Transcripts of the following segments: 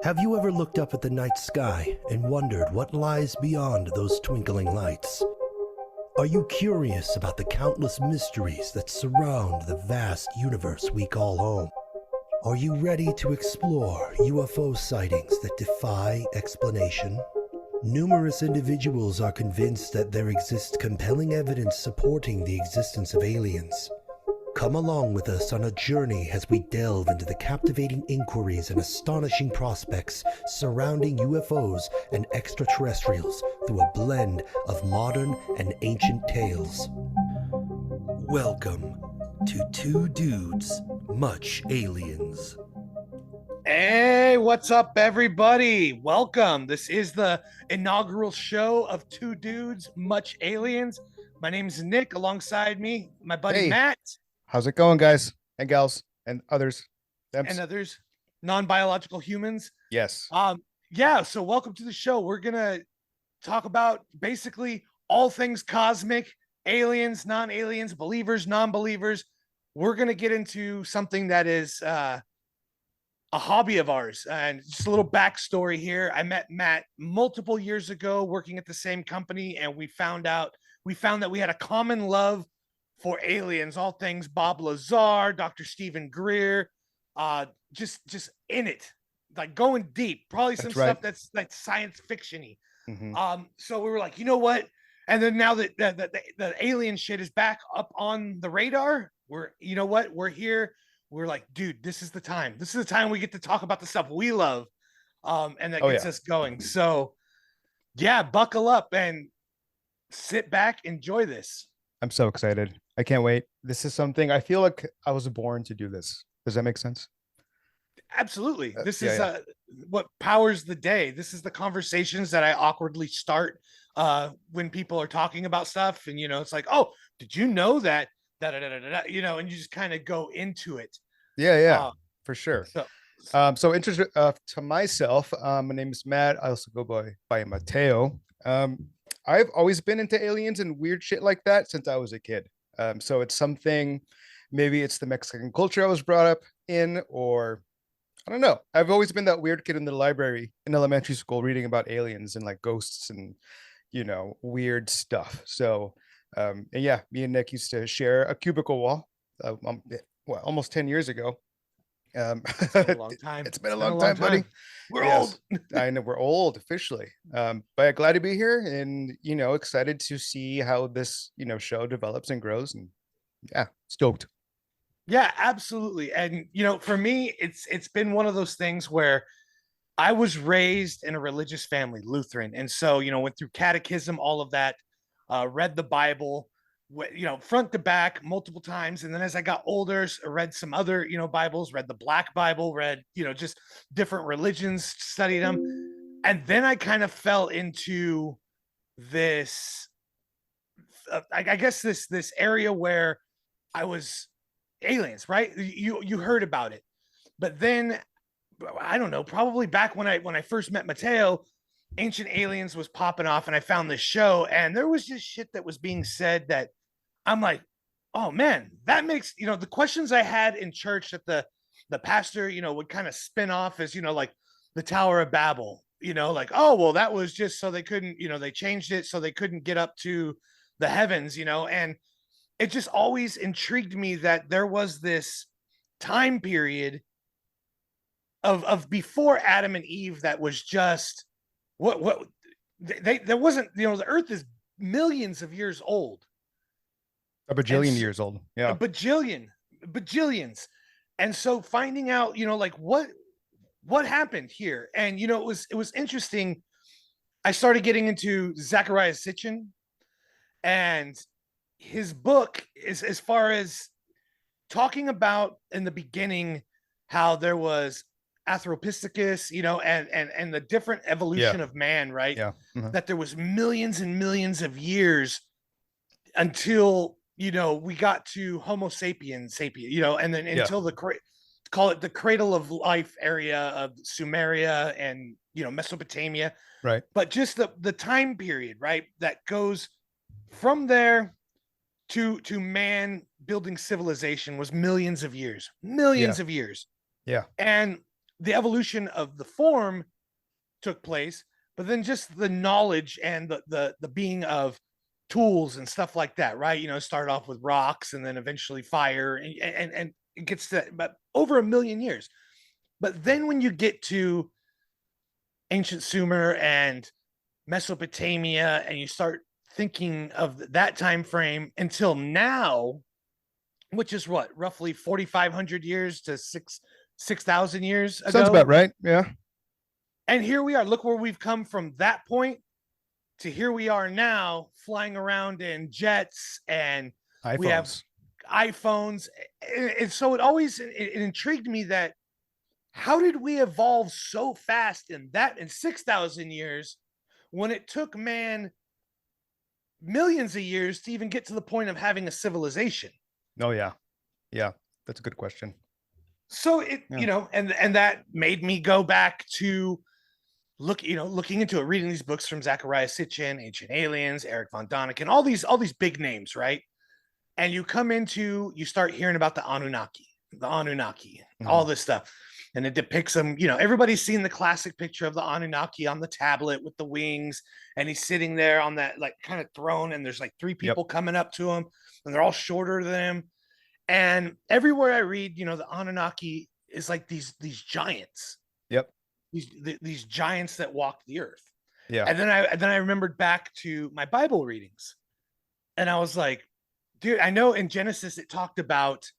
Have you ever looked up at the night sky and wondered what lies beyond those twinkling lights? Are you curious about the countless mysteries that surround the vast universe we call home? Are you ready to explore UFO sightings that defy explanation? Numerous individuals are convinced that there exists compelling evidence supporting the existence of aliens. Come along with us on a journey as we delve into the captivating inquiries and astonishing prospects surrounding UFOs and extraterrestrials through a blend of modern and ancient tales. Welcome to Two Dudes, Much Aliens. Hey, what's up, everybody? Welcome. This is the inaugural show of Two Dudes, Much Aliens. My name is Nick. Alongside me, my buddy Hey. Matt. How's it going, guys and gals and others? And others, non-biological humans. Yes. Yeah, so welcome to the show. We're gonna talk about basically all things cosmic, aliens, non-aliens, believers, non-believers. We're gonna get into something that is a hobby of ours. And just a little backstory here. I met Matt multiple years ago working at the same company, and we found that we had a common love for aliens, all things Bob Lazar, Dr. Stephen Greer, just in it, like going deep, probably some stuff that's like science fiction-y. So we were like, you know what? And then now that the alien shit is back up on the radar, you know what? We're here. We're like, dude, this is the time. This is the time we get to talk about the stuff we love. And that gets us going. So yeah, buckle up and sit back, enjoy this. I'm so excited. I can't wait. This is something I feel like I was born to do this. Does that make sense? Absolutely. This is what powers the day. This is the conversations that I awkwardly start when people are talking about stuff. And, you know, it's like, oh, did you know that? You know, and you just kind of go into it. Yeah, for sure. So interested to myself, my name is Matt. I also go by Mateo. I've always been into aliens and weird shit like that since I was a kid. So it's something, maybe it's the Mexican culture I was brought up in, or I don't know. I've always been that weird kid in the library in elementary school reading about aliens and like ghosts and, you know, weird stuff. So, and yeah, me and Nick used to share a cubicle wall, almost 10 years ago. It's been a long time. It's been a long time, buddy. We're old. I know we're old officially. But glad to be here and, you know, excited to see how this, you know, show develops and grows, and yeah, stoked. Yeah, absolutely. And, you know, for me, it's been one of those things where I was raised in a religious family, Lutheran. And so, you know, went through catechism, all of that, read the Bible, you know, front to back multiple times. And then as I got older, I read some other, you know, Bibles, read the Black Bible, read, you know, just different religions, studied them. And then I kind of fell into this, I guess this area where I was aliens, right? You heard about it. But then I don't know, probably back when I first met Mateo, Ancient Aliens was popping off, and I found this show, and there was just shit that was being said that I'm like, oh man, that makes, you know, the questions I had in church that the pastor, you know, would kind of spin off as, you know, like the Tower of Babel, you know, like, oh, well, that was just so they couldn't, you know, they changed it so they couldn't get up to the heavens, you know, and it just always intrigued me that there was this time period of before Adam and Eve that was just what there wasn't, you know, the earth is millions of years old, a bajillion years old. Yeah, a bajillions. And so finding out, you know, like what happened here. And you know, it was interesting. I started getting into Zachariah Sitchin, and his book is, as far as talking about in the beginning how there was Anthropithecus, you know, and the different evolution of man, right? Yeah. That there was millions and millions of years until, you know, we got to Homo sapiens, you know, and then until call it the cradle of life area of Sumeria and, you know, Mesopotamia. Right. But just the time period, right, that goes from there to man building civilization was millions of years. Yeah. Of years. Yeah. And the evolution of the form took place, but then just the knowledge and the being of tools and stuff like that, right? You know, start off with rocks and then eventually fire, and it gets to but over 1,000,000 years. But then when you get to ancient Sumer and Mesopotamia, and you start thinking of that time frame until now, which is what, roughly 4,500 years to 6,000 years ago. Sounds about right. Yeah. And here we are. Look where we've come from that point to here we are now, flying around in jets, and iPhones. we have iPhones. And so it intrigued me that how did we evolve so fast in 6,000 years when it took man millions of years to even get to the point of having a civilization? Oh yeah. Yeah. That's a good question. So and that made me go back to looking into it, reading these books from Zecharia Sitchin, Ancient Aliens, Eric von Däniken, all these big names, right? And you start hearing about the Anunnaki, all this stuff. And it depicts them, everybody's seen the classic picture of the Anunnaki on the tablet with the wings, and he's sitting there on that like kind of throne, and there's like three people coming up to him, and they're all shorter than him. And everywhere I read, the Anunnaki is like these giants. Yep. These giants that walk the earth. Yeah. And then I remembered back to my Bible readings, and I was like, dude, I know in Genesis it talked about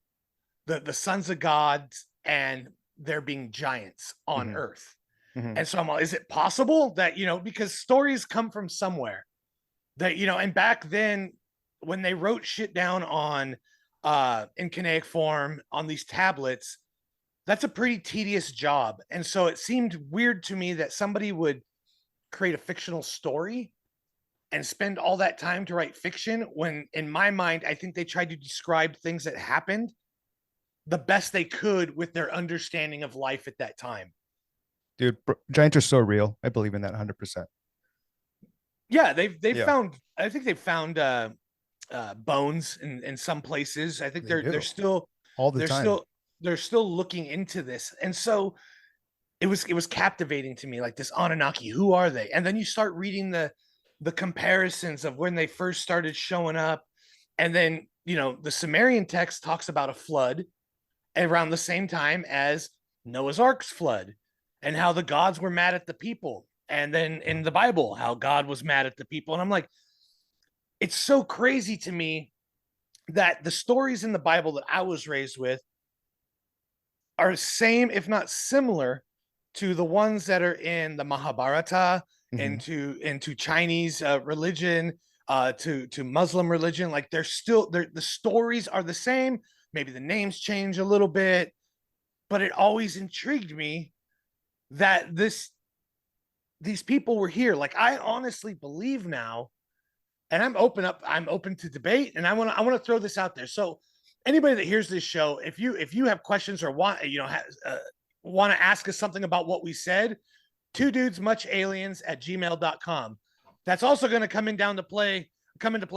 the sons of God and there being giants on earth. And so I'm like, is it possible that, because stories come from somewhere that, and back then when they wrote shit down on in Canaic form on these tablets, that's a pretty tedious job. And so it seemed weird to me that somebody would create a fictional story and spend all that time to write fiction when, in my mind, I think they tried to describe things that happened the best they could with their understanding of life at that time. Dude, giants are so real. I believe in that 100%. Yeah, they've found, I think they've found bones in some places. I think they're still all the time. They're still looking into this. And so it was captivating to me, like this Anunnaki, who are they? And then you start reading the comparisons of when they first started showing up. And then, the Sumerian text talks about a flood around the same time as Noah's Ark's flood, and how the gods were mad at the people. And then in the Bible, how God was mad at the people. And I'm like, it's so crazy to me that the stories in the Bible that I was raised with are same, if not similar, to the ones that are in the Mahabharata, into Chinese religion, to Muslim religion. Like the stories are the same. Maybe the names change a little bit, but it always intrigued me that these people were here. Like, I honestly believe now, and I'm open to debate, and I want to throw this out there. So anybody that hears this show, if you have questions or want to ask us something about what we said, 2dudesmuchaliens@gmail.com. That's also going to come into play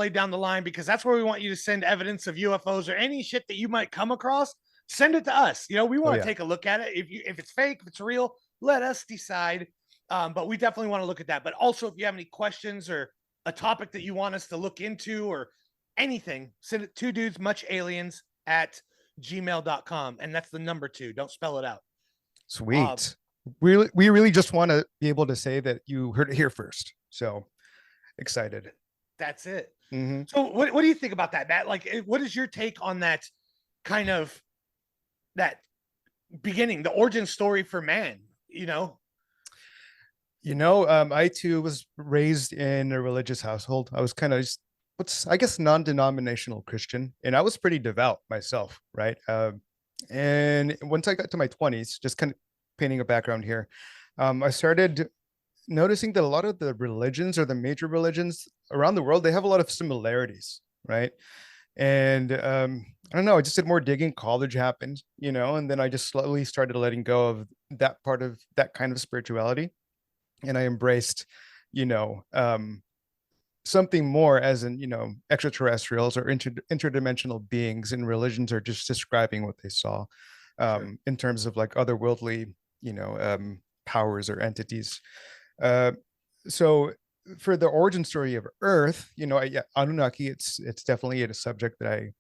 down the line, because that's where we want you to send evidence of UFOs or any shit that you might come across. Send it to us. We want to take a look at it. If it's fake, if it's real, let us decide. But we definitely want to look at that. But also, if you have any questions or a topic that you want us to look into or anything, send it 2dudesmuchaliens@gmail.com. And that's the number 2. Don't spell it out. Sweet. We really just want to be able to say that you heard it here first. So excited. That's it. So what do you think about that, Matt? Like, what is your take on that kind of that beginning, the origin story for man? I too was raised in a religious household. I was kind of non-denominational Christian, and I was pretty devout myself, right? And once I got to my 20s, just kind of painting a background here, I started noticing that a lot of the religions, or the major religions around the world, they have a lot of similarities, right? And I don't know, I just did more digging. College happened, and then I just slowly started letting go of that part of that kind of spirituality, and I embraced something more, as in extraterrestrials or interdimensional beings, and religions are just describing what they saw in terms of like otherworldly powers or entities. Uh, so for the origin story of Earth, yeah, Anunnaki, it's definitely a subject that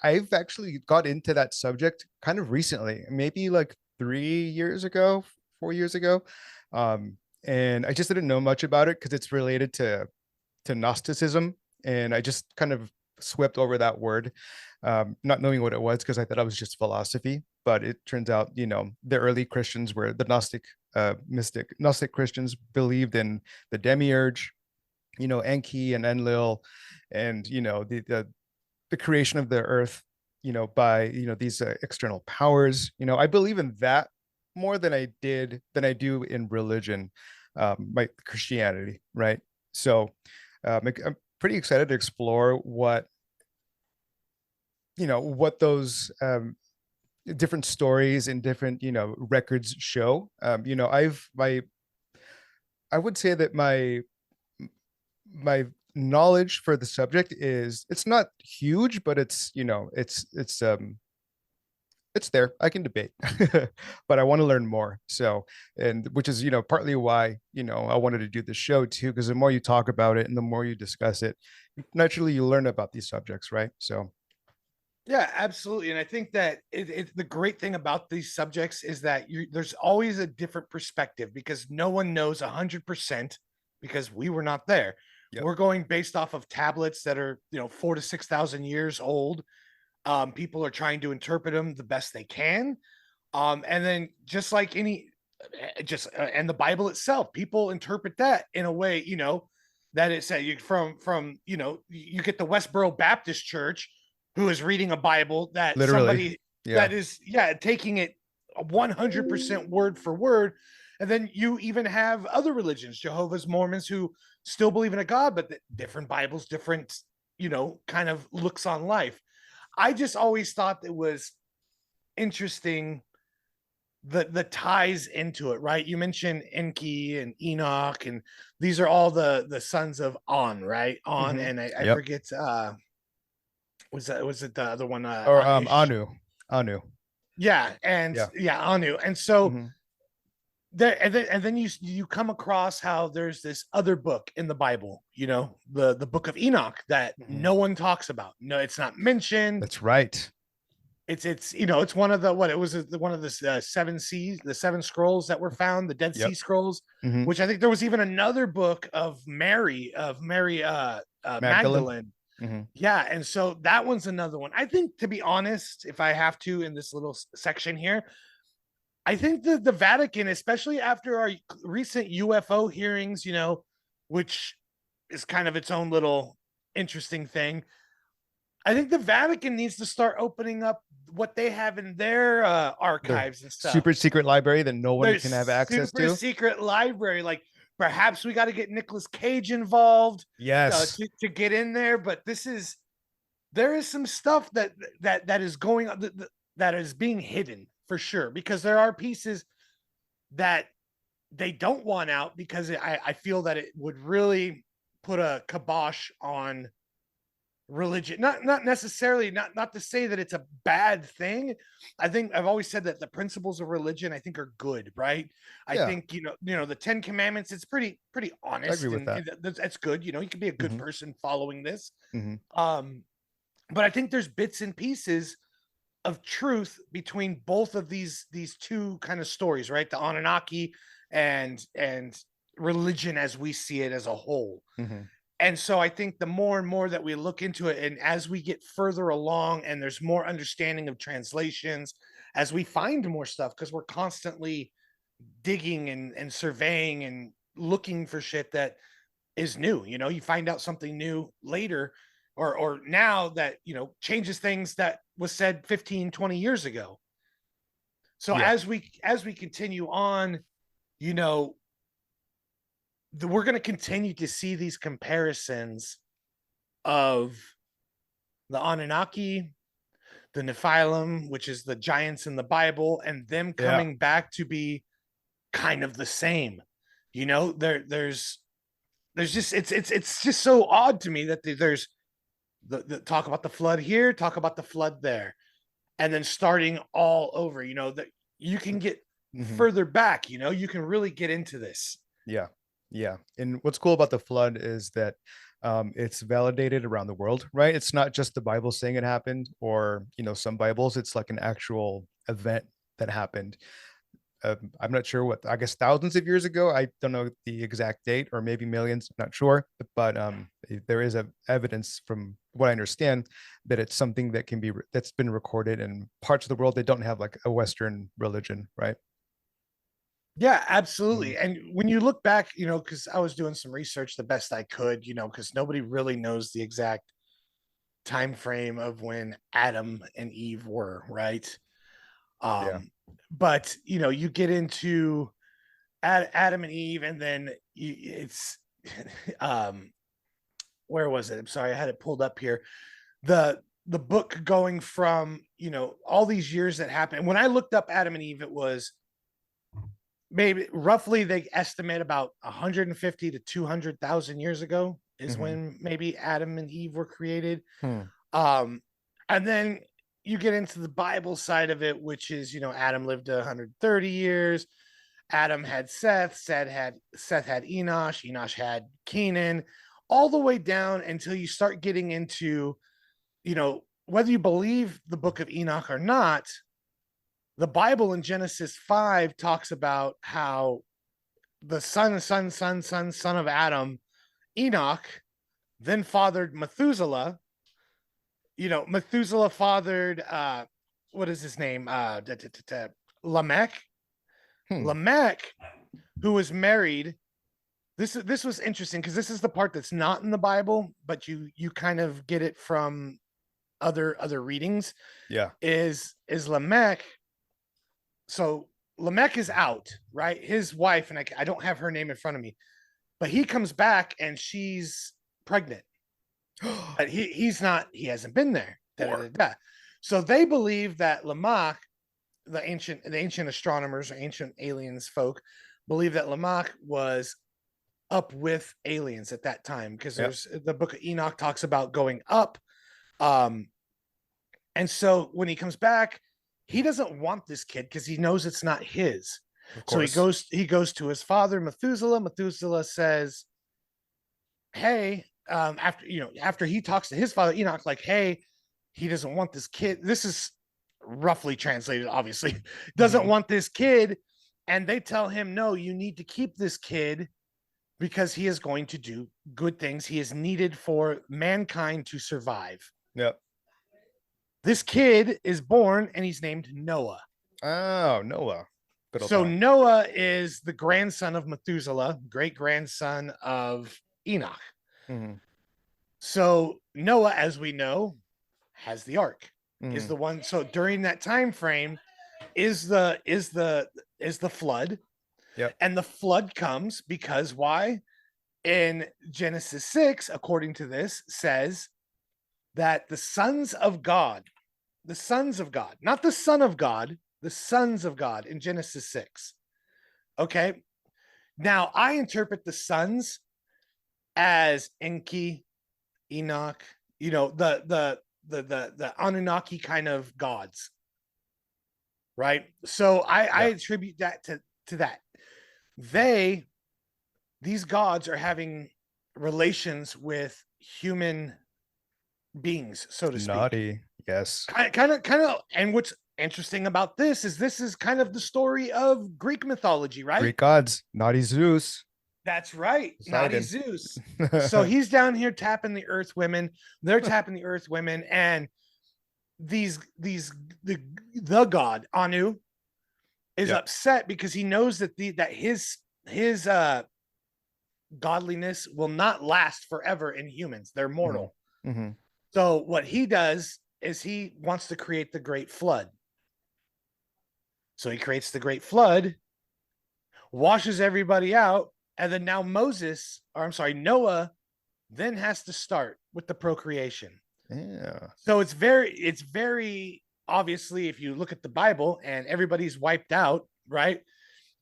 I've actually got into that subject kind of recently, maybe like 3 years ago, 4 years ago. And I just didn't know much about it because it's related to Gnosticism, and I just kind of swept over that word, not knowing what it was because I thought it was just philosophy. But it turns out, the early Christians were the Gnostic Christians believed in the demiurge, Enki and Enlil, and the creation of the earth, by these external powers. I believe in that more than I do in religion, like Christianity, right? So I'm pretty excited to explore what those different stories and different records show. I would say that my knowledge for the subject it's not huge, but it's there. I can debate, but I want to learn more. So, and which is, partly why, I wanted to do the show too, because the more you talk about it and the more you discuss it, naturally you learn about these subjects, right? So, Yeah, absolutely. And I think that the great thing about these subjects is that there's always a different perspective because no one knows 100% because we were not there. yep. We're going based off of tablets that are, 4,000 to 6,000 years old. People are trying to interpret them the best they can. And then just like and the Bible itself, people interpret that in a way, that it said from, you get the Westboro Baptist Church who is reading a Bible that Literally. somebody that is, taking it 100% word for word. And then you even have other religions, Jehovah's Mormons, who still believe in a God, but different Bibles, different, kind of looks on life. I just always thought it was interesting the ties into it, right? You mentioned Enki and Enoch, and these are all the sons of On, right? On, and I forget was it the other one? Or Anu. Yeah, and Anu. And so there, and then you come across how there's this other book in the Bible, the book of Enoch that no one talks about. No, it's not mentioned. That's right. It's one of the one of the seven seas, the seven scrolls that were found, the Dead Sea Scrolls, which I think there was even another book of Mary Magdalene. Yeah, and so that one's another one. I think, to be honest, if I have to in this little section here, I think the Vatican, especially after our recent UFO hearings, which is kind of its own little interesting thing. I think the Vatican needs to start opening up what they have in their archives and stuff. Super secret library that no one can have access to. Super secret library. Like perhaps we got to get Nicolas Cage involved. Yes. To get in there. But there is some stuff that is going on that is being hidden for sure, because there are pieces that they don't want out because I feel that it would really put a kibosh on religion. Not necessarily, not to say that it's a bad thing. I think I've always said that the principles of religion I think are good, right? I think the 10 Commandments, it's pretty honest. I agree with that. That's good. You can be a good person following this. But I think there's bits and pieces of truth between both of these two kind of stories, right? The Anunnaki and religion as we see it as a whole. And so I think the more and more that we look into it, and as we get further along and there's more understanding of translations, as we find more stuff, because we're constantly digging and surveying and looking for shit that is new. You find out something new later or now that, changes things that was said 15, 20 years ago. So as we continue on, we're going to continue to see these comparisons of the Anunnaki, the Nephilim, which is the giants in the Bible, and them coming back to be kind of the same. There's just it's just so odd to me that there's the talk about the flood here, talk about the flood there, and then starting all over. That you can get further back, you can really get into this. Yeah. Yeah. And what's cool about the flood is that it's validated around the world, right? It's not just the Bible saying it happened, or, some Bibles, it's like an actual event that happened. I'm not sure what, I guess thousands of years ago. I don't know the exact date, or maybe millions, I'm not sure. But there is evidence, from what I understand, that it's something that that's been recorded in parts of the world that don't have like a Western religion, right? Yeah, absolutely. And when you look back, because I was doing some research the best I could, because nobody really knows the exact time frame of when Adam and Eve were, right? Yeah. But you get into Adam and Eve, and then it's where was it? I'm sorry, I had it pulled up here. The book going from all these years that happened. When I looked up Adam and Eve, it was maybe roughly, they estimate about 150 to 200,000 years ago is when maybe Adam and Eve were created. And then you get into the Bible side of it, which is, Adam lived 130 years. Adam had Seth, Seth had Enosh, Enosh had Kenan, all the way down until you start getting into, whether you believe the book of Enoch or not, the Bible in Genesis 5 talks about how the son of Adam, Enoch, then fathered Methuselah. Methuselah fathered what is his name? Lamech. Lamech, who was married. This was interesting because this is the part that's not in the Bible, but you kind of get it from other readings. Yeah. Is Lamech. So Lamech is out, right? His wife, and I don't have her name in front of me, but he comes back and she's pregnant. But he's not, he hasn't been there. So they believe that Lamech, the ancient astronomers or ancient aliens folk, believe that Lamech was up with aliens at that time, because there's the book of Enoch talks about going up. And so when he comes back, he doesn't want this kid because he knows it's not his. So he goes to his father, Methuselah. Methuselah says, hey, after he talks to his father Enoch, like, hey, he doesn't want this kid. This is roughly translated, obviously. Doesn't want this kid. And they tell him, no, you need to keep this kid because he is going to do good things. He is needed for mankind to survive. Yep. This kid is born and he's named Noah. Oh, Noah. So Noah is the grandson of Methuselah, great grandson of Enoch. So Noah, as we know, has the ark, is the one. So during that time frame is the flood. Yep. And the flood comes because why? In Genesis 6, according to this, says that the sons of God, not the son of God, the sons of God in Genesis 6. Okay. Now I interpret the sons as Enki, Enoch, the Annunaki kind of gods. Right. So I attribute that to that. These gods are having relations with human beings, so to speak. Naughty. Yes. Kind of. And what's interesting about this is kind of the story of Greek mythology, right? Greek gods. Naughty Zeus. That's right. Poseidon. Naughty Zeus. So he's down here tapping the earth women. They're tapping the earth women. And the god Anu is upset because he knows that his godliness will not last forever in humans. They're mortal. So what he does is he wants to create the great flood. So he creates the great flood, washes everybody out, and then now Noah then has to start with the procreation. Yeah. So it's very obviously, if you look at the Bible and everybody's wiped out, right?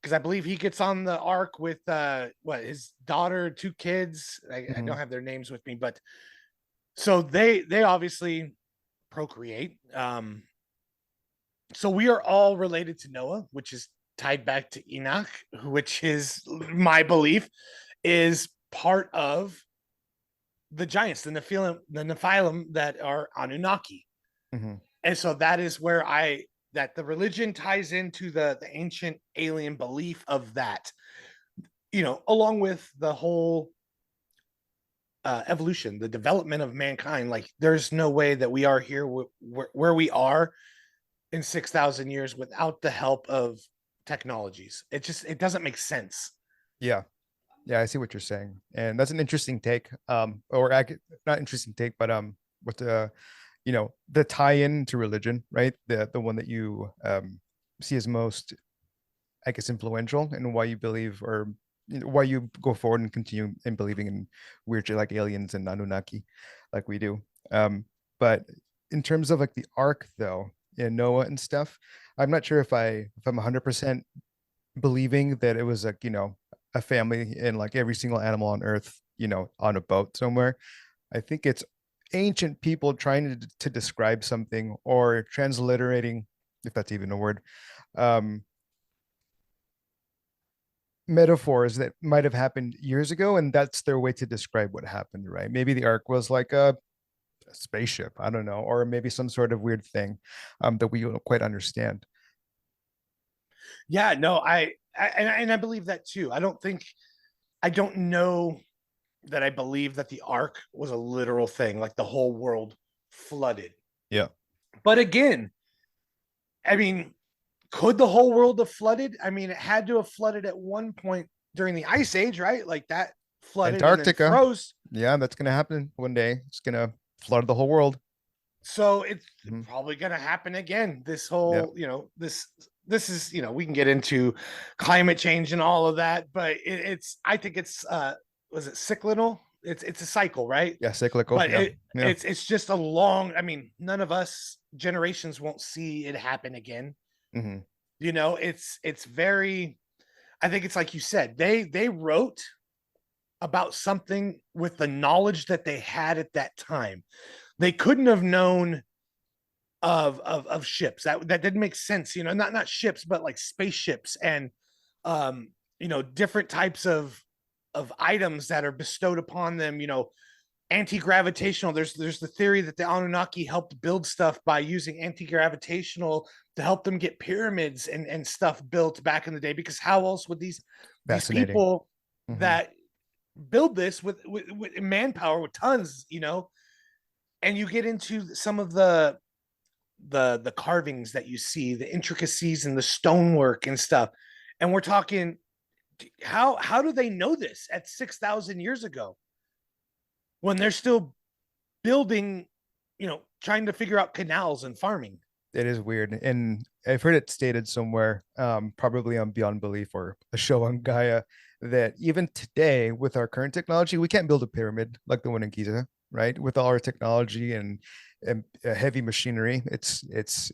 Because I believe he gets on the ark with his daughter, 2 kids. I don't have their names with me, but so they obviously procreate. So we are all related to Noah, which is tied back to Enoch, which is my belief is part of the giants, the Nephilim that are Anunnaki. Mhm. And so that is where that the religion ties into the ancient alien belief of that, along with the whole evolution, the development of mankind. Like there's no way that we are here where we are in 6,000 years without the help of technologies. It doesn't make sense. Yeah. Yeah, I see what you're saying. And that's an interesting take. Not interesting take, but what the tie-in to religion, right? The one that you see as most, I guess, influential, and why you believe, or why you go forward and continue in believing in weird shit like aliens and Anunnaki, like we do. But in terms of like the ark, though, in Noah and stuff, I'm not sure if I'm 100% believing that it was like a family and like every single animal on Earth, on a boat somewhere. I think it's ancient people trying to describe something, or transliterating, if that's even a word, um, metaphors that might have happened years ago, and that's their way to describe what happened, right? Maybe the ark was like a spaceship, I don't know, or maybe some sort of weird thing that we don't quite understand. Yeah, no, I believe that too. I don't know that I believe that the ark was a literal thing, like the whole world flooded. Yeah. But again, I mean, could the whole world have flooded? I mean, it had to have flooded at one point during the ice age, right? Like that flooded and then Antarctica. froze. Yeah, that's gonna happen one day. It's gonna flood the whole world. So it's Mhm. probably going to happen again. This Yeah. whole, this is, we can get into climate change and all of that, but I think it's, was it cyclical? It's a cycle, right? Yeah, cyclical. But Yeah. Yeah. it's just a long, I mean, none of us generations won't see it happen again. Hmm. It's very, I think it's like you said, they wrote about something with the knowledge that they had at that time. They couldn't have known of ships. That didn't make sense, not ships, but like spaceships and different types of items that are bestowed upon them, anti-gravitational. There's the theory that the Anunnaki helped build stuff by using anti-gravitational to help them get pyramids and stuff built back in the day, because how else would these Fascinating. people Hmm. that build this with manpower, with tons, and you get into some of the carvings that you see, the intricacies and the stonework and stuff, and we're talking, how do they know this at 6,000 years ago when they're still building, trying to figure out canals and farming? It is weird. And I've heard it stated somewhere, probably on Beyond Belief or a show on Gaia, that even today, with our current technology, we can't build a pyramid like the one in Giza, right? With all our technology and heavy machinery, it's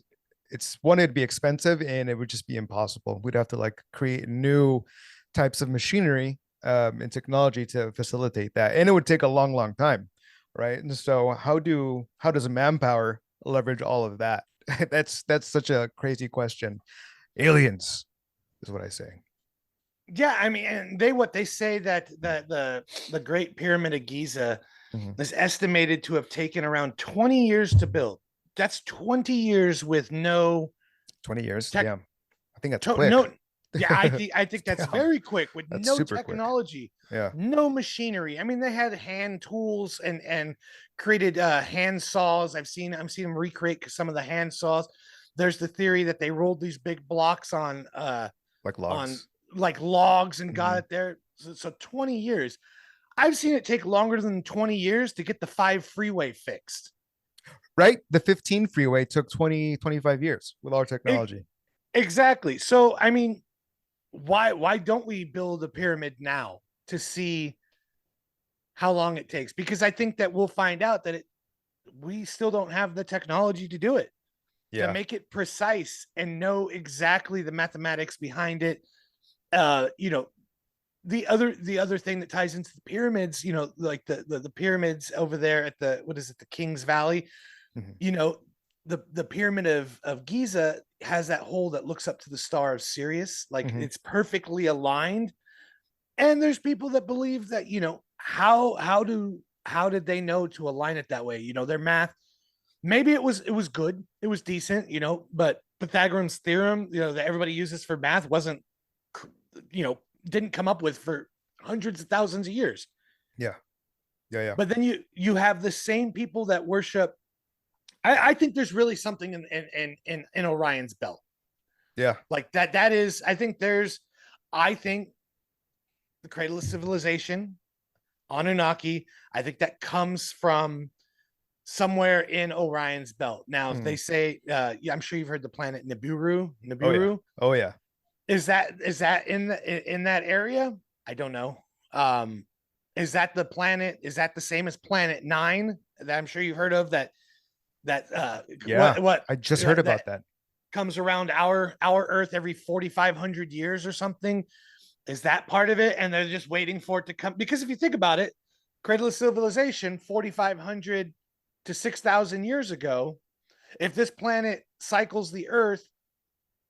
one, it'd be expensive, and it would just be impossible. We'd have to like create new types of machinery and technology to facilitate that, and it would take a long time, right? And so how does manpower leverage all of that? That's such a crazy question. Aliens is what I say. Yeah, I mean, and they say that the Great Pyramid of Giza Mhm. is estimated to have taken around 20 years to build. That's 20 years with no 20 years. tech, Damn. I think that's quick. no. Yeah, I think that's Damn, very quick with that's no super quick. technology, Yeah. no machinery. I mean, they had hand tools and created hand saws. I'm seeing them recreate some of the hand saws. There's the theory that they rolled these big blocks Like on logs. like logs and got Mhm. it there. So 20 years. I've seen it take longer than 20 years to get the 5 freeway fixed. Right? The 15 freeway took 20-25 years with our It, technology. exactly. So I mean, why don't we build a pyramid now to see how long it takes? Because I think that we'll find out that we still don't have the technology to do it, to Yeah. make it precise and know exactly the mathematics behind it. Uh, you know, the other thing that ties into the pyramids, like the pyramids over there at the, what is it, the King's Valley, Mhm. you know, the pyramid of Giza has that hole that looks up to the star of Sirius, like it's perfectly aligned. And there's people that believe that, how did they know to align it that way? Their math, maybe it was good, it was decent, but Pythagorean's theorem, that everybody uses for math wasn't, didn't come up with for hundreds of thousands of years. Yeah. But then you have the same people that worship. I think there's really something in Orion's belt. Yeah. Like that is, I think the cradle of civilization, Annunaki, I think that comes from somewhere in Orion's belt. Now, if they say, I'm sure you've heard the planet Nibiru. Oh yeah. Is that in that area? I don't know. Is that the planet? Is that the same as Planet 9 that I'm sure you've heard of? That what I just heard about that. Comes around our Earth every 4,500 years or something. Is that part of it? And they're just waiting for it to come? Because if you think about it, cradle of civilization, 4,500 to 6,000 years ago. If this planet cycles the Earth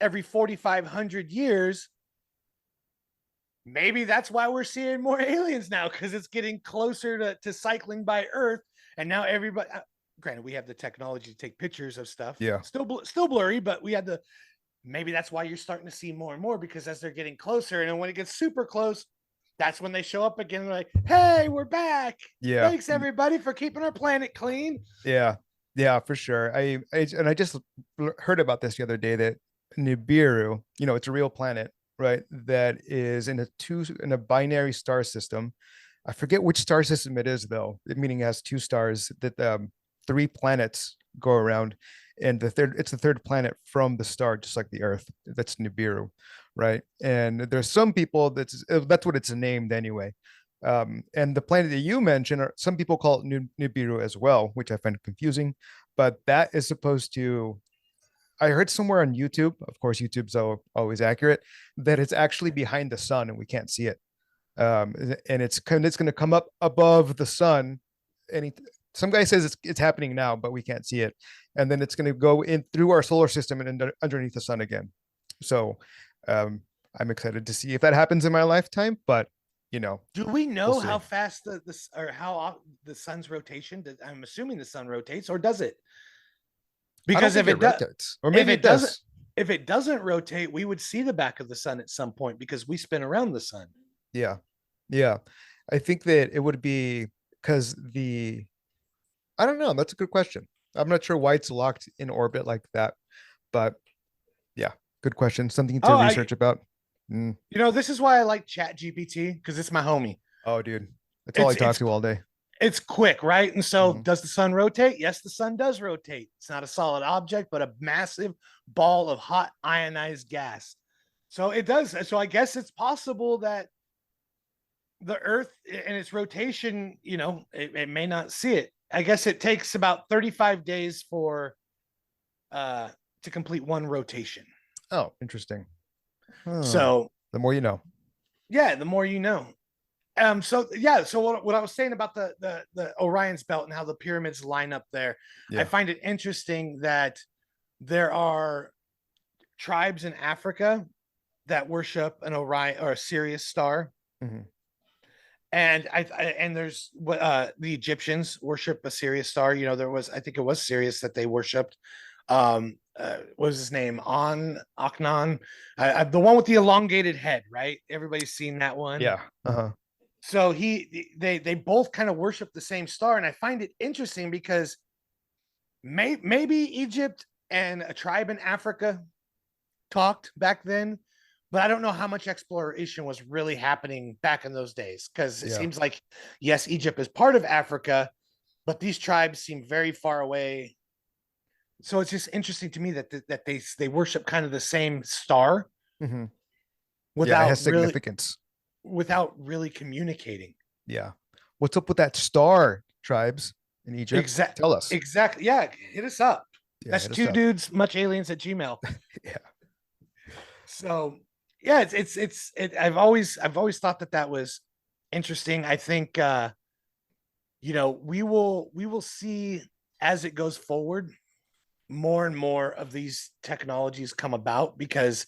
every 4,500 years, maybe that's why we're seeing more aliens now, because it's getting closer to cycling by Earth. And now everybody, granted, we have the technology to take pictures of stuff. Yeah. Still blurry, but we had maybe that's why you're starting to see more and more, because as they're getting closer, and then when it gets super close, that's when they show up again. They're like, hey, we're back. Yeah. Thanks everybody for keeping our planet clean. Yeah. Yeah, for sure. I just heard about this the other day, that Nibiru, it's a real planet, right? That is in a binary star system. I forget which star system it is though. Meaning it has two stars that 3 planets go around, and it's the third planet from the star, just like the Earth. That's Nibiru, right? And there's some people that's what it's named anyway. And the planet that you mentioned, some people call it Nibiru as well, which I find confusing. But that is supposed to, I heard somewhere on YouTube, of course, YouTube's always accurate, that it's actually behind the sun and we can't see it. And it's going to come up above the sun. Some guy says it's happening now, but we can't see it. And then it's going to go in through our solar system and underneath the sun again. So I'm excited to see if that happens in my lifetime. But do we know how fast how the sun's rotation? I'm assuming the sun rotates, or does it? Because if it rotates, or maybe it doesn't. If it doesn't rotate, we would see the back of the sun at some point, because we spin around the sun. Yeah. I think that it would be because I don't know. That's a good question. I'm not sure why it's locked in orbit like that, but yeah, good question. Something to research about. This is why I like Chat GPT, because it's my homie. Oh, dude, that's all I talk to all day. It's quick, right? And so, does the sun rotate? Yes, the sun does rotate. It's not a solid object, but a massive ball of hot ionized gas. So it does. So I guess it's possible that the Earth and its rotation, it may not see it. I guess it takes about 35 days to complete one rotation. Oh, interesting. So the more you know. Yeah, the more you know. So what I was saying about the Orion's belt and how the pyramids line up there, I find it interesting that there are tribes in Africa that worship an Orion or a Sirius star. And and there's the Egyptians worship a Sirius star. I think it was Sirius that they worshipped. What was his name? Akhenaten, the one with the elongated head, right? Everybody's seen that one. Yeah. So they both kind of worship the same star, and I find it interesting because maybe Egypt and a tribe in Africa talked back then, but I don't know how much exploration was really happening back in those days, because it seems like, yes, Egypt is part of Africa, but these tribes seem very far away. So it's just interesting to me that they worship kind of the same star without it has significance, without really communicating. Yeah. What's up with that star, tribes in Egypt? Tell us. Exactly. Yeah. Hit us up. That's two dudes, muchaliens@gmail. Yeah. So yeah, I've always thought that was interesting. I think we will see as it goes forward more and more of these technologies come about because,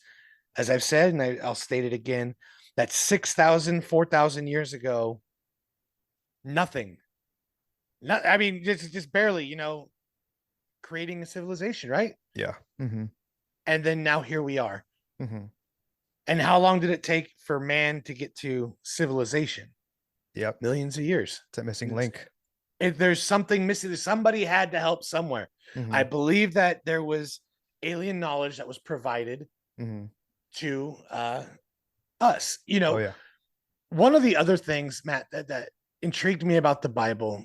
as I've said, and I'll state it again, that 6,000, 4,000 years ago, nothing. Not, I mean, just barely, creating a civilization, right? Yeah. Mm-hmm. And then now here we are. Mm-hmm. And how long did it take for man to get to civilization? Yep. Millions of years. It's a missing link. If there's something missing, somebody had to help somewhere. Mm-hmm. I believe that there was alien knowledge that was provided Mm-hmm. to us. Oh yeah. One of the other things, Matt, that intrigued me about the Bible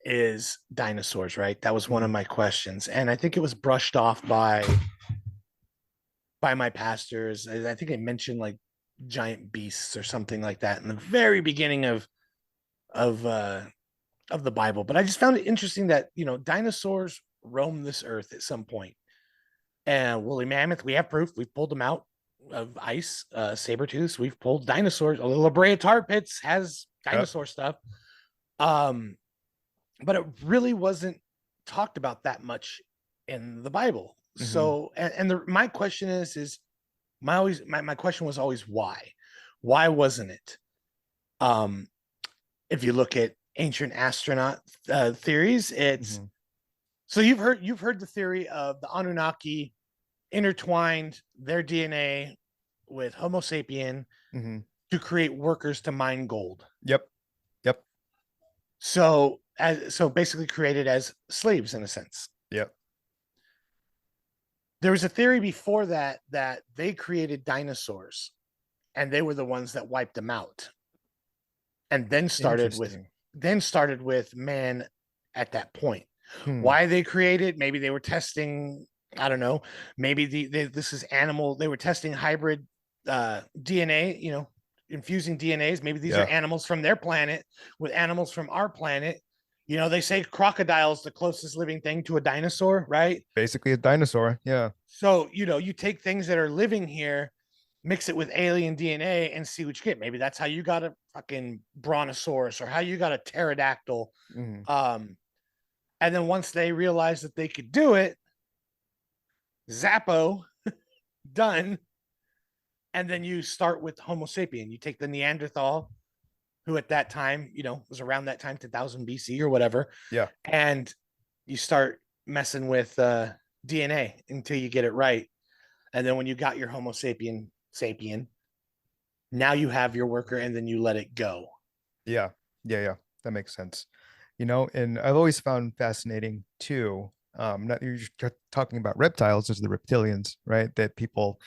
is dinosaurs, right? That was one of my questions. And I think it was brushed off by my pastors. I think I mentioned like giant beasts or something like that in the very beginning of the Bible. But I just found it interesting that, dinosaurs roamed this earth at some point. And woolly mammoth, we have proof. We've pulled them out of ice. Saber tooths, we've pulled dinosaurs. La Brea tar pits has dinosaur stuff. But it really wasn't talked about that much in the Bible. Mm-hmm. So, my question my question was always why wasn't it? If you look at ancient astronaut theories, it's so you've heard the theory of the Anunnaki intertwined their DNA with Homo sapien to create workers to mine gold. Yep. So basically created as slaves in a sense. Yep. There was a theory before that they created dinosaurs and they were the ones that wiped them out. And then started with man at that point. Why they created, maybe they were testing, I don't know, maybe this is animal, they were testing hybrid DNA, infusing DNAs. Maybe these are animals from their planet with animals from our planet. They say crocodile's the closest living thing to a dinosaur, right? Basically a dinosaur. Yeah. So, you take things that are living here, mix it with alien DNA and see what you get. Maybe that's how you got a fucking brontosaurus or how you got a pterodactyl. And then once they realized that they could do it, Zappo, done. And then you start with Homo sapien. You take the Neanderthal, who at that time, was around that time, 2000 BC or whatever. Yeah. And you start messing with DNA until you get it right. And then when you got your Homo sapien, now you have your worker and then you let it go. Yeah. That makes sense. And I've always found fascinating too. Not you're talking about reptiles, as the reptilians, right? That people,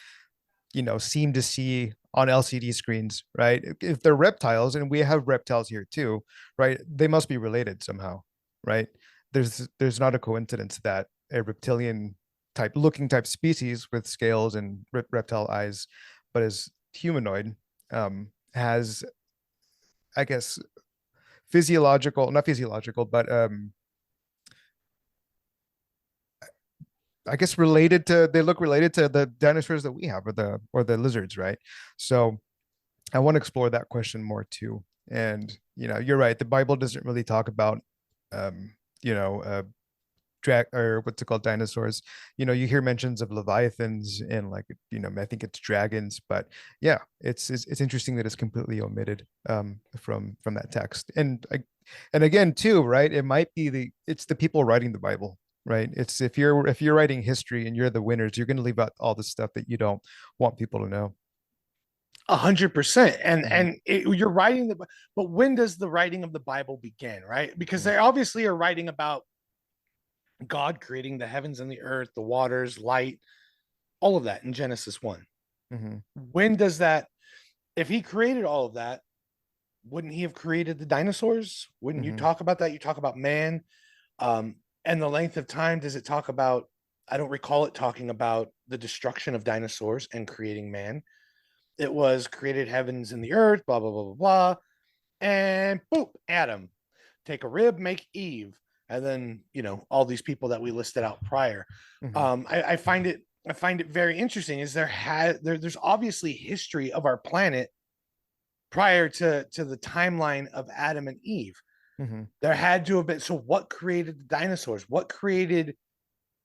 seem to see on LCD screens, right? If they're reptiles, and we have reptiles here too, right? They must be related somehow, right? There's not a coincidence that a reptilian type species with scales and reptile eyes, but is humanoid, has, I guess, not physiological, but I guess they look related to the dinosaurs that we have, or the lizards, right? So I want to explore that question more too. And you're right, the Bible doesn't really talk about or what's it called, dinosaurs. You hear mentions of leviathans and like I think it's dragons, but yeah, it's interesting that it's completely omitted from that text. And again too, right, it might be it's the people writing the Bible, right? It's if you're writing history and you're the winners, you're going to leave out all the stuff that you don't want people to know. 100%. And you're writing but when does the writing of the Bible begin, right? Because they obviously are writing about God creating the heavens and the earth, the waters, light, all of that in Genesis 1. When does that, if he created all of that, wouldn't he have created the dinosaurs? Wouldn't you talk about that? You talk about man. And the length of time, does it talk about, I don't recall it talking about the destruction of dinosaurs and creating man. It was created heavens and the earth, blah, blah, blah, blah, blah. And boop, Adam. Take a rib, make Eve. And then, all these people that we listed out prior. I find it very interesting is there's obviously history of our planet prior to the timeline of Adam and Eve. There had to have been. So what created the dinosaurs? What created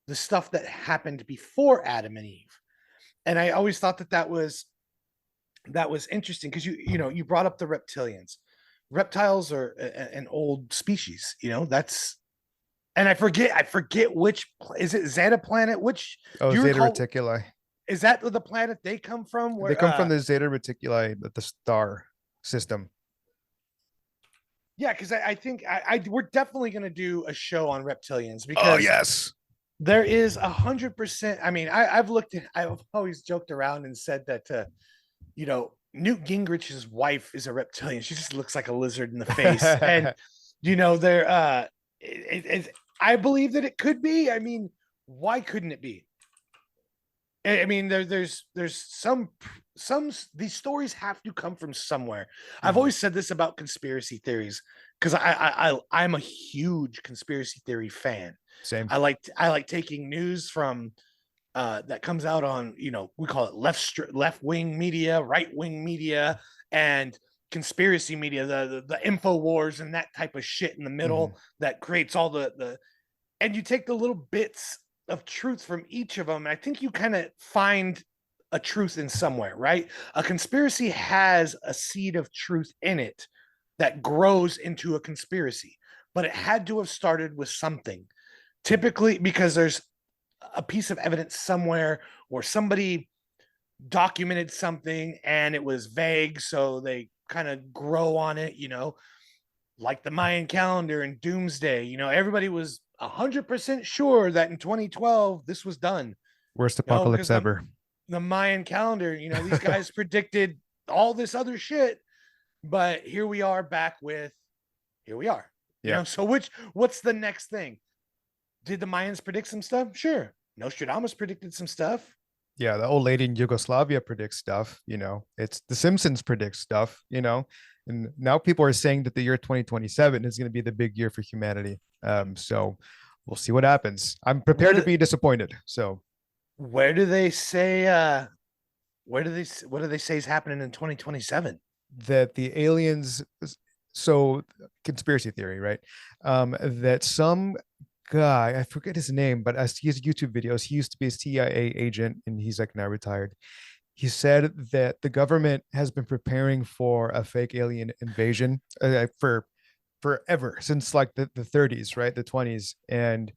the stuff that happened before Adam and Eve. And I always thought that was interesting because you brought up the reptilians. Reptiles are an old species, that's, and I forget which, is it Zeta planet? Which, Oh, do you Zeta recall, Reticuli. is that the planet they come from? They come from the Zeta Reticuli, the star system. Yeah, because I think we're definitely going to do a show on reptilians Oh because yes. there is 100%. I mean, I've always joked around and said that, Newt Gingrich's wife is a reptilian. She just looks like a lizard in the face. And, I believe that it could be. I mean, why couldn't it be? I mean, there's some these stories have to come from somewhere. I've always said this about conspiracy theories because I'm a huge conspiracy theory fan. Same. I like taking news from that comes out on, we call it left wing media, right wing media, and conspiracy media, the info wars and that type of shit in the middle that creates all the and you take the little bits of truth from each of them. And I think you kind of find a truth in somewhere, right? A conspiracy has a seed of truth in it that grows into a conspiracy, but it had to have started with something, typically because there's a piece of evidence somewhere or somebody documented something and it was vague. So they kind of grow on it, like the Mayan calendar and doomsday, everybody was 100% sure that in 2012, this was done. Worst apocalypse ever. The Mayan calendar, these guys predicted all this other shit, but here we are back with, here we are. Yeah. So what's the next thing? Did the Mayans predict some stuff? Sure. Nostradamus predicted some stuff. Yeah, the old lady in Yugoslavia predicts stuff, it's the Simpsons predict stuff, and now people are saying that the year 2027 is going to be the big year for humanity. So we'll see what happens. I'm prepared to be disappointed. So where do they say what do they say is happening in 2027? That the aliens, so conspiracy theory, right? That some guy, I forget his name, but I see his YouTube videos. He used to be a CIA agent and he's like now retired. He said that the government has been preparing for a fake alien invasion for forever, since like the 30s, right? The 20s. And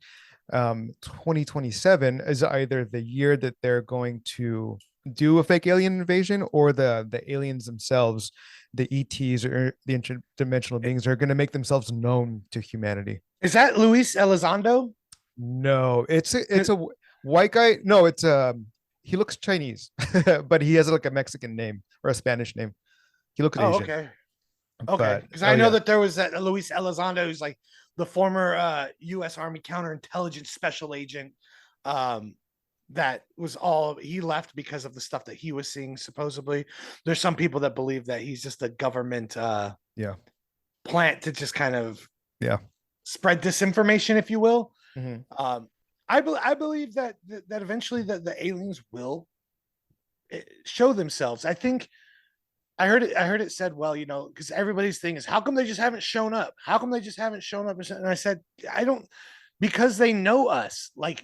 2027 is either the year that they're going to do a fake alien invasion or the aliens themselves, the ETs or the interdimensional beings, are going to make themselves known to humanity. Is that Luis Elizondo? No, it's a white guy. No, it's he looks Chinese, but he has like a Mexican name or a Spanish name. He looks Asian. Okay. Because I know that there was that Luis Elizondo, who's like the former U.S. Army counterintelligence special agent. That was all, he left because of the stuff that he was seeing. Supposedly, there's some people that believe that he's just a government plant to just kind of spread disinformation, if you will. I believe that eventually the aliens will show themselves. I think I heard it said, well, because everybody's thing is, how come they just haven't shown up? How come they just haven't shown up? And I said, I don't, because they know us. Like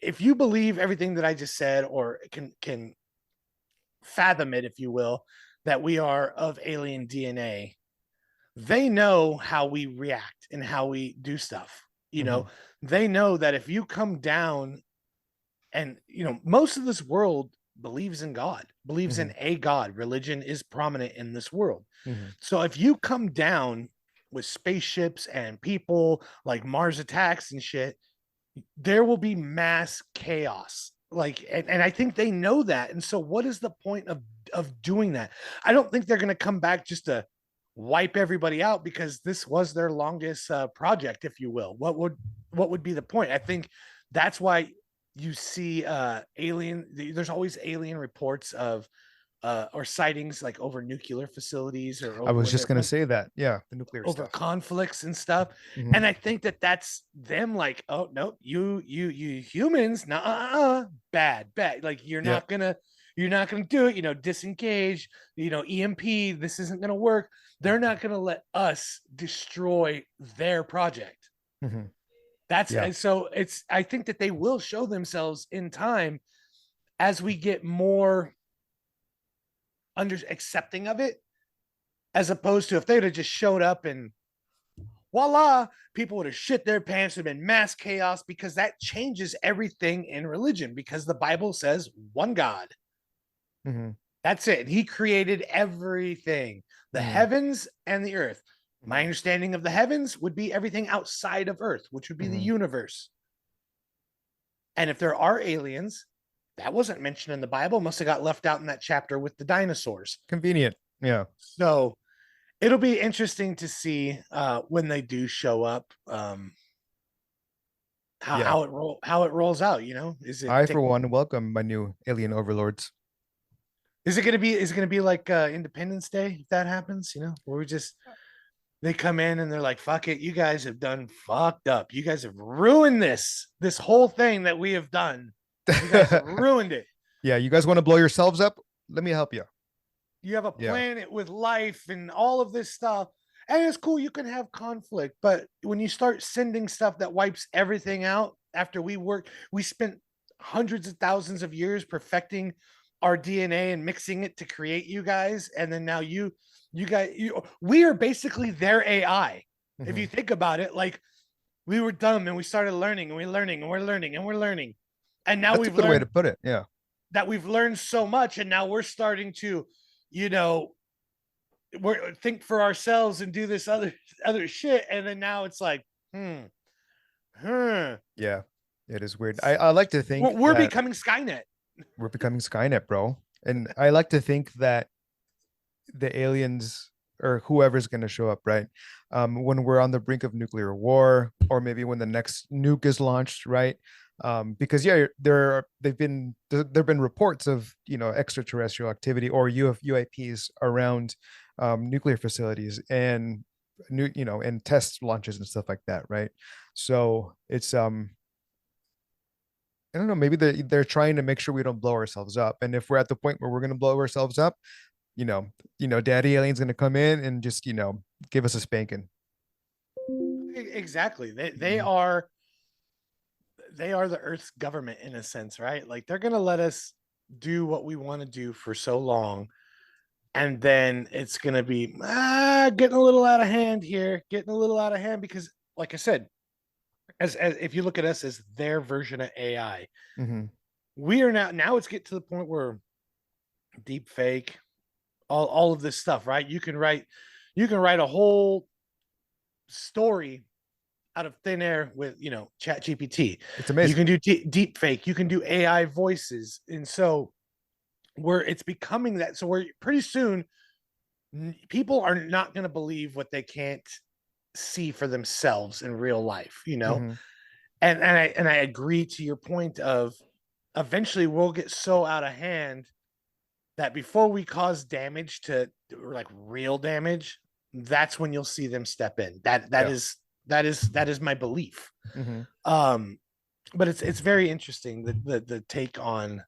if you believe everything that I just said, or can fathom it, if you will, that we are of alien DNA, they know how we react and how we do stuff. They know that if you come down and, most of this world believes in God, believes in a God. Religion is prominent in this world. So if you come down with spaceships and people like Mars attacks and shit, there will be mass chaos. And I think they know that. And so what is the point of doing that? I don't think they're going to come back just to wipe everybody out, because this was their longest project, if you will. What would be the point? I think that's why you see there's always alien reports of or sightings like over nuclear facilities, or I was just going to say that. Yeah. The nuclear over stuff. conflicts and stuff. And I think that's them like, oh no, you humans, bad. Like you're not gonna do it, disengage, EMP, this isn't gonna work. They're not gonna let us destroy their project. That's Yeah. and so it's I think that they will show themselves in time as we get more under accepting of it, as opposed to if they'd have just showed up and voila, people would have shit their pants, would have been mass chaos, because that changes everything in religion, because the Bible says one God. Mm-hmm. That's it. He created everything, the Mm-hmm. heavens and the earth. My Mm-hmm. understanding of the heavens would be everything outside of earth, which would be the Mm-hmm. universe. And if there are aliens, that wasn't mentioned in the Bible, must have got left out in that chapter with the dinosaurs. Convenient. Yeah. So it'll be interesting to see when they do show up, Yeah. how it rolls out. You know, I, for one, welcome my new alien overlords. is it gonna be like Independence Day if that happens? You know, where we just they come in and they're like, "Fuck it, you guys have done fucked up. You guys have ruined this whole thing that we have done. You guys have ruined it. Yeah, you guys want to blow yourselves up? Let me help you. You have a Yeah. planet with life and all of this stuff." And it's cool, you can have conflict, but when you start sending stuff that wipes everything out after we spent hundreds of thousands of years perfecting our DNA and mixing it to create you guys, and then now we are basically their AI. If you Mhm. think about it, like we were dumb and we started learning and we're learning and we're learning and we're learning, and now That's a we've good way to learned put it. Yeah. that we've learned so much, and now we're starting to, you know, we're think for ourselves and do this other shit, and then now it's like, hmm. Yeah. It is weird. I like to think We're that becoming Skynet. we're becoming Skynet, bro. And I like to think that the aliens or whoever's going to show up, right? When we're on the brink of nuclear war, or maybe when the next nuke is launched, right? Because yeah, there've been reports of, you know, extraterrestrial activity or UAPs around nuclear facilities and new, you know, and test launches and stuff like that, right? So it's I don't know, maybe they're trying to make sure we don't blow ourselves up. And if we're at the point where we're going to blow ourselves up, daddy alien's going to come in and just, give us a spanking. Exactly. Mhm. They are the Earth's government in a sense, right? Like they're gonna let us do what we want to do for so long, and then it's gonna be getting a little out of hand here, getting a little out of hand because, like I said, as if you look at us as their version of AI, Mhm. we are now it's get to the point where deep fake, all of this stuff, right? You can write a whole story out of thin air with, chat gpt. It's You amazing. can do deep fake, you can do AI voices, and so where it's becoming that, so we're pretty soon people are not going to believe what they can't see for themselves in real life, Mhm. and I agree to your point of eventually we'll get so out of hand that before we cause damage to, or like real damage, that's when you'll see them step in. Yeah. That is my belief. Mhm. But it's very interesting, the take on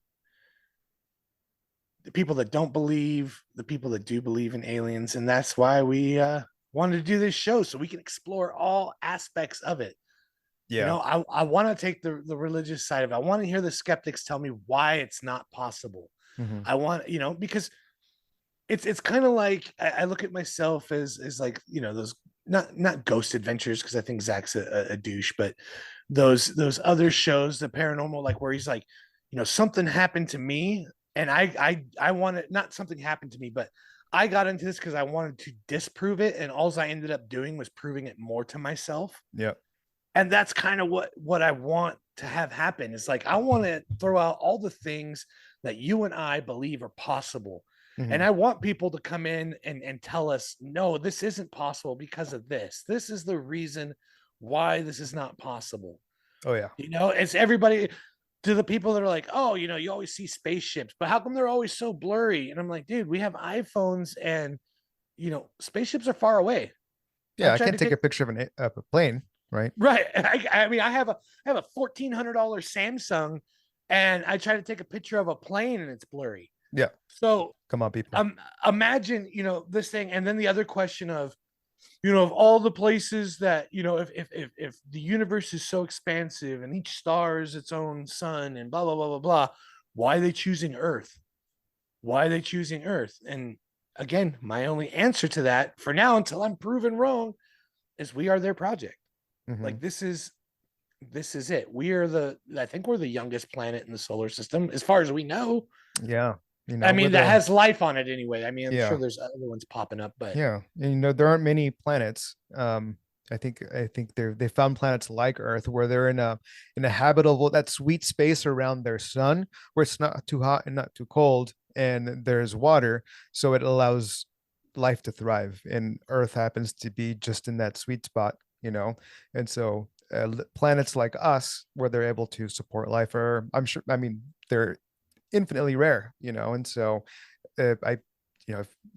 the people that don't believe, the people that do believe in aliens, and that's why we wanted to do this show, so we can explore all aspects of it. Yeah. I want to take the religious side of it. I want to hear the skeptics tell me why it's not possible. Mhm. I want, because it's kind of like I look at myself as like, those not ghost adventures, because I think Zach's a douche, but those other shows, the paranormal, like where he's like, something happened to me, and I wanted, not something happened to me, but I got into this because I wanted to disprove it, and all I ended up doing was proving it more to myself. Yeah. And that's kind of what I want to have happen. Is like, I want to throw out all the things that you and I believe are possible, and Mhm. I want people to come in and tell us, no, this isn't possible because of this. This is the reason why this is not possible. Oh yeah. It's everybody, to the people that are like, oh, you always see spaceships, but how come they're always so blurry? And I'm like, dude, we have iPhones, and spaceships are far away. Yeah, I've I tried can't to take take a picture of a plane, right? right. I mean, I have a $1,400 Samsung, and I try to take a picture of a plane and it's blurry. Yeah. So Come on, people. imagine, this thing. And then the other question of, of all the places that, if the universe is so expansive and each star is its own sun and blah blah blah blah blah, why are they choosing Earth? Why are they choosing Earth? And again, my only answer to that for now, until I'm proven wrong, is we are their project. Like this is it. I think we're the youngest planet in the solar system as far as we know. Yeah. I mean, that has life on it anyway. I mean, I'm sure Yeah. there's other ones popping up, but Yeah. And, there aren't many planets. I think they found planets like Earth where they're in a habitable, that sweet space around their sun where it's not too hot and not too cold, and there's water, so it allows life to thrive. And Earth happens to be just in that sweet spot, and so planets like us where they're able to support life are, I'm sure, I mean, they're infinitely rare, and so I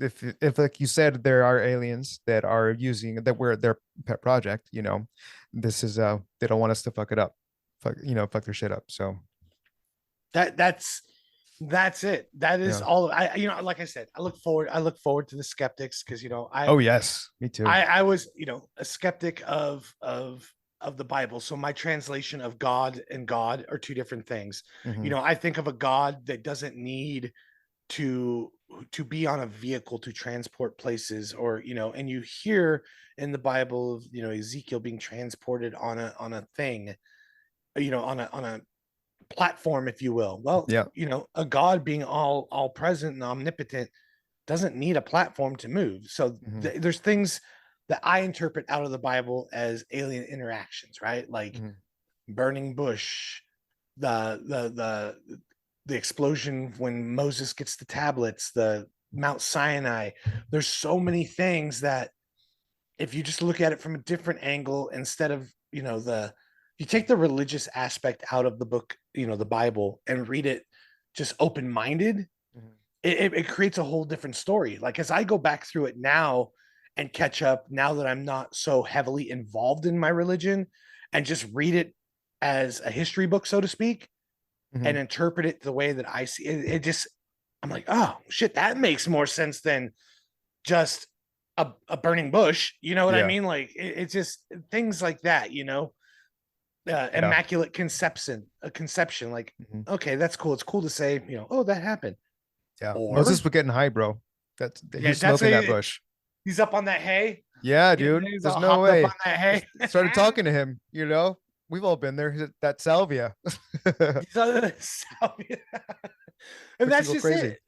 if like you said, there are aliens that are using that we're their pet project, this is they don't want us to fuck it up, fuck their shit up. So that's it. That is yeah. all. Like I said, I look forward to the skeptics, because Oh yes, me too. I was a skeptic of the Bible. So my translation of God and God are two different things. I think of a God that doesn't need to be on a vehicle to transport places, or and you hear in the Bible of Ezekiel being transported on a thing, on a platform, if you will. Well, Yeah. a God being all present and omnipotent doesn't need a platform to move. So there's things that I interpret out of the Bible as alien interactions, right? Like burning bush, the explosion when Moses gets the tablets, the Mount Sinai. There's so many things that if you just look at it from a different angle, instead of, you take the religious aspect out of the book, the Bible, and read it just open-minded, it creates a whole different story. Like, as I go back through it now and catch up, now that I'm not so heavily involved in my religion, and just read it as a history book, so to speak, and interpret it the way that I see it, I'm like, oh shit, that makes more sense than just a burning bush. You know what I mean? Like it's just things like that, immaculate conception, like, okay, that's cool. It's cool to say, oh, that happened. Yeah. Or, Moses was getting high, bro. He's smoking that bush. He's up on that hay. Yeah, dude. There's no way. Up on that hay. Started talking to him, we've all been there. That salvia. And that's just crazy.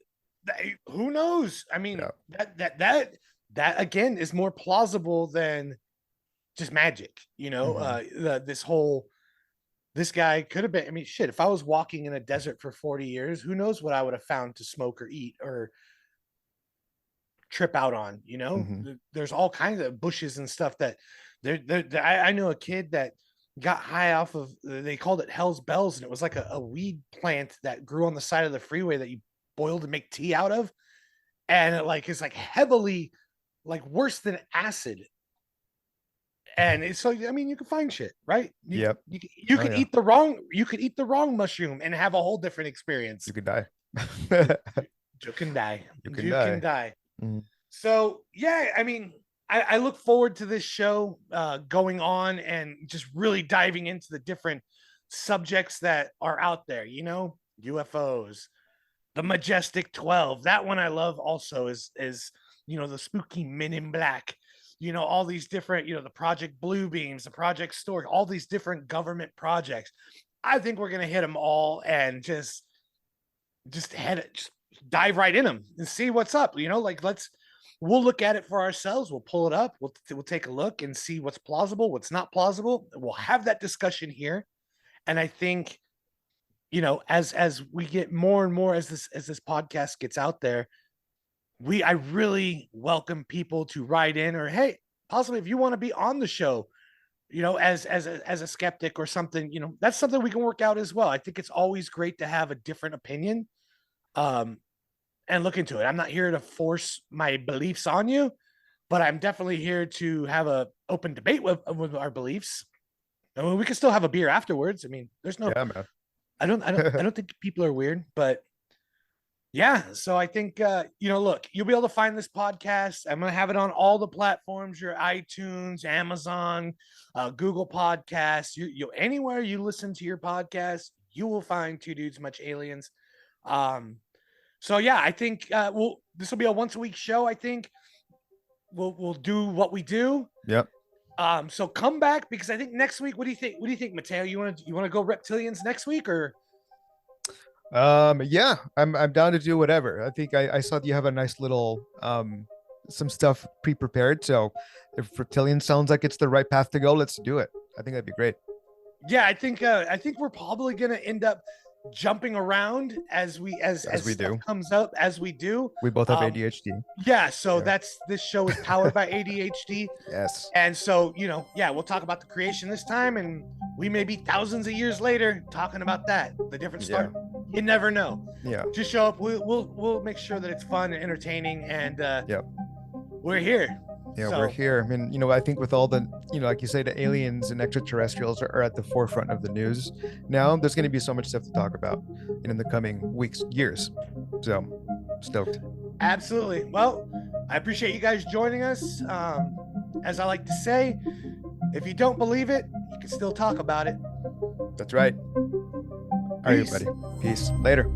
It. Who knows? I mean, that again is more plausible than just magic. This guy could have been. I mean, shit. If I was walking in a desert for 40 years, who knows what I would have found to smoke or eat or trip out on. There's all kinds of bushes and stuff that I know a kid that got high off of, they called it Hell's Bells, and it was like a weed plant that grew on the side of the freeway that you boiled to make tea out of, and it is like heavily, like worse than acid. And it's so, I mean, you can find shit, right? You could eat the wrong mushroom and have a whole different experience. You could die. You can die. So yeah, I mean, I look forward to this show going on and just really diving into the different subjects that are out there, UFOs, the Majestic 12. That one I love also is the spooky Men in Black, all these different, the Project Blue Beams, the Project Stork, all these different government projects. I think we're going to hit them all and just dive right in them and see what's up. We'll look at it for ourselves. We'll pull it up. We'll take a look and see what's plausible, what's not plausible. We'll have that discussion here. And I think, as we get more and more, as this podcast gets out there, I really welcome people to write in, or, hey, possibly if you want to be on the show, as a skeptic or something, that's something we can work out as well. I think it's always great to have a different opinion. And look into it. I'm not here to force my beliefs on you, but I'm definitely here to have a open debate with our beliefs. I mean, we can still have a beer afterwards. I mean, there's no, yeah, man. I don't think people are weird, but Yeah, so I think look, you'll be able to find this podcast. I'm gonna have it on all the platforms: your iTunes, Amazon, Google Podcasts. You anywhere you listen to your podcast, you will find Two Dudes Much Aliens. Um, so yeah, I think this will be a once a week show. I think we'll do what we do. Yep. So come back, because I think next week. What do you think? What do you think, Mateo? You want to go reptilians next week, or? Yeah, I'm down to do whatever. I think I saw that you have a nice little some stuff pre-prepared. So if reptilian sounds like it's the right path to go, let's do it. I think that'd be great. Yeah, I think we're probably gonna end up jumping around as we we do. comes up as we do. We both have ADHD. Yeah, so Yeah. this show is powered by ADHD. Yes. And so, we'll talk about the creation this time, and we may be thousands of years later talking about that, the different start. You never know. Yeah. Just show up. We'll make sure that it's fun and entertaining, and we're here. Yeah, So- we're here. I mean, I think with all the, like you say, the aliens and extraterrestrials are at the forefront of the news now. There's going to be so much stuff to talk about in the coming weeks, years. So stoked. Absolutely. Well, I appreciate you guys joining us. As I like to say, if you don't believe it, you can still talk about it. That's right. All right, Peace. everybody. Peace. Later.